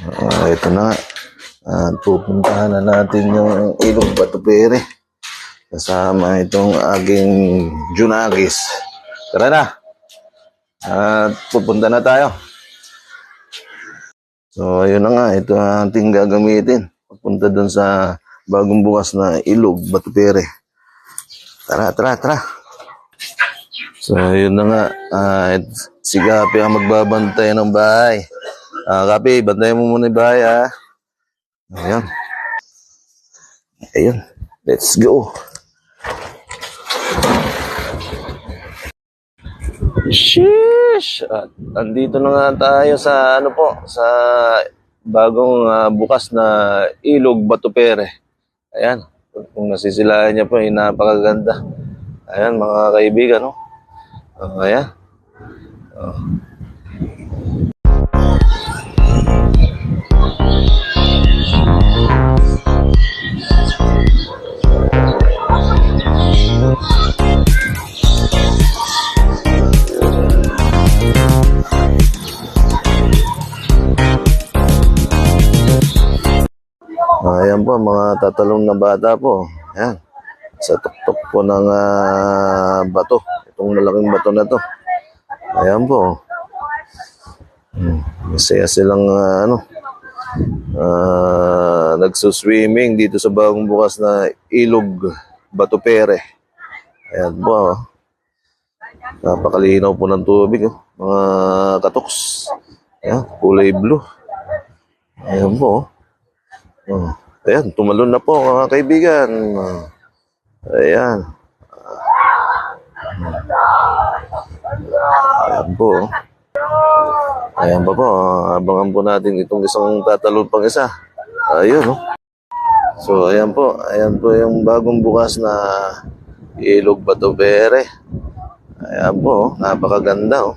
Ito na nga. Pupuntahan na natin yung Ilog Batupere. Kasama itong aking Junagis. Tara na. Pupunta na tayo. So, ayun na nga. Ito ang ating gagamitin. Pupunta dun sa bagong bukas na Ilog Batupere. Tara. So, ayun na nga. Si Kapi ang magbabantay ng bahay. Kapi, bantayan mo muna yung bahay, ha? Ayun. Let's go. Sheesh! At andito na nga tayo sa sa bagong bukas na Ilog Batupere. Ayan. Kung nasisilayan niya po, napakaganda. Ayan, mga kaibigan, no? Ayan. Ayan po, mga tatalong na bata po. Ayan. Sa tuktok po ng bato. Itong malaking bato na to. Ayan po. Masaya silang nagsuswimming dito sa bagong bukas na Ilog Batupere. Ayan po. Napakalinaw po ng tubig. Mga katoks. Ayan, kulay blue. Ayan po. Ayan, tumalon na po mga kaibigan. Ayan. Ayan po. Ayan pa po. Abangan po natin itong isang tatalon pang isa. Ayun, no? So, ayan po. Ayan po yung bagong bukas na Ilog Batupere. Ayan po. Napakaganda, oh.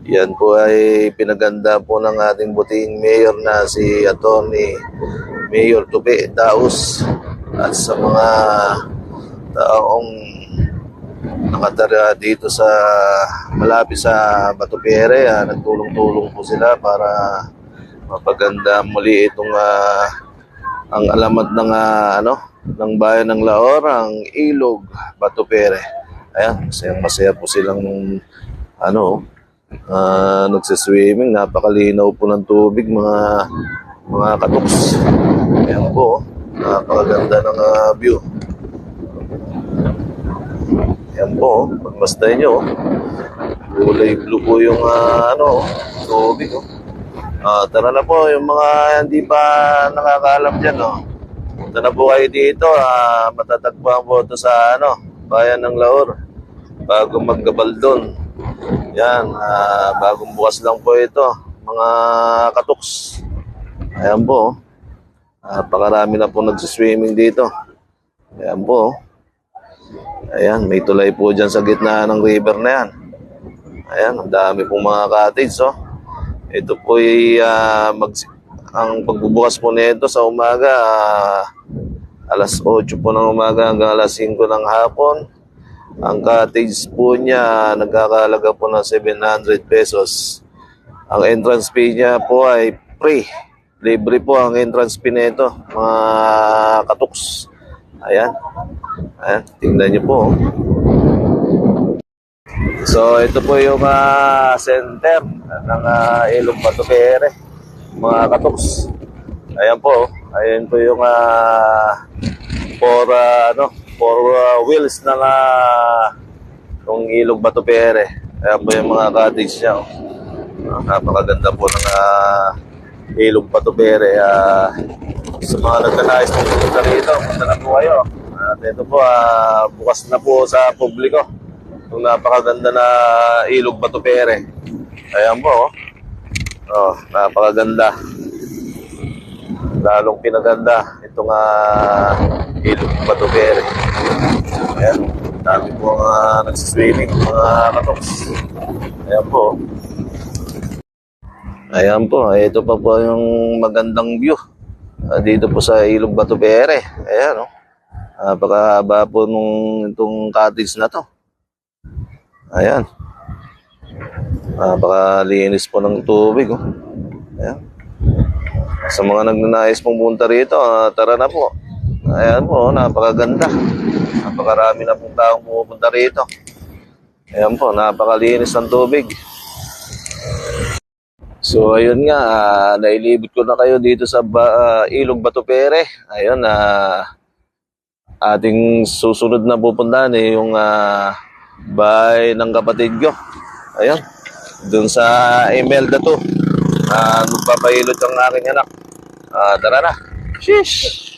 Yan po ay pinaganda po ng ating buting mayor na si Atty. Mayor Tupi Taus at sa mga taong nakatira dito sa malapit sa Batupere. Nagtulong-tulong po sila para mapaganda muli itong ang alamat ng ng bayan ng Laor, ang Ilog Batupere. Ayan, masaya po silang nagsiswimming. Napakalinaw po ng tubig, mga katoks. Ayan po, napakaganda ng view. Ayan po, pagmastay nyo, kulay blue po yung tubig. Tara na po, yung mga hindi pa nakakaalam dyan, punta na po kayo dito. Matatagpuan po ito sa bayan ng Laor bago Magabaldon. Yan, bagong bukas lang po ito, mga katoks. Ayan po, napakarami na po nagsiswimming dito. Ayan po. Ayan, may tulay po dyan sa gitna ng river na yan. Ayan, ang dami pong mga cottage, Ito po ay ang pagbubukas po nito sa umaga, alas 8 po ng umaga hanggang alas 5 ng hapon. Ang cottage po niya nagkakahalaga po ng 700 pesos. Ang entrance fee niya po ay free. Libre po ang entrance fee nito, mga katoks. Ayan. Ayan, tingnan niyo po. So, ito po yung center ng Ilog Batupere, mga katoks. Ayan po. Ayan po yung for wheels ng Ilog Batupere. Ayan po yung mga cottage niya. Napakaganda po ng Ilog Batupere. Sa mga nagkanais po punta rito, punta na po kayo. At ito po, bukas na po sa publiko yung napakaganda na Ilog Batupere. Ayan po, napakaganda. Lalong pinaganda itong Ilog Batupere. Ayan, dami po nagsiswimming, mga katoks. Ayan po. Ayan po, ito pa po yung magandang view dito po sa Ilog Batupere. Ayan, napakahaba po itong cottage na to. Ayan. Napakalinis po ng tubig, oh. Ayan. Sa mga nagnanais pong punta rito, tara na po. Ayan po, napakaganda. Napakarami na pong taong pumupunta rito. Ayan po, napakalinis ng tubig. So ayun nga, nailibot ko na kayo dito sa Ilog Batupere. Ayun, ating susunod na pupuntahan yung bahay ng kapatid ko. Ayun, dun sa Imelda to. Magpapahilot ang aking anak. Tara na. Sheesh!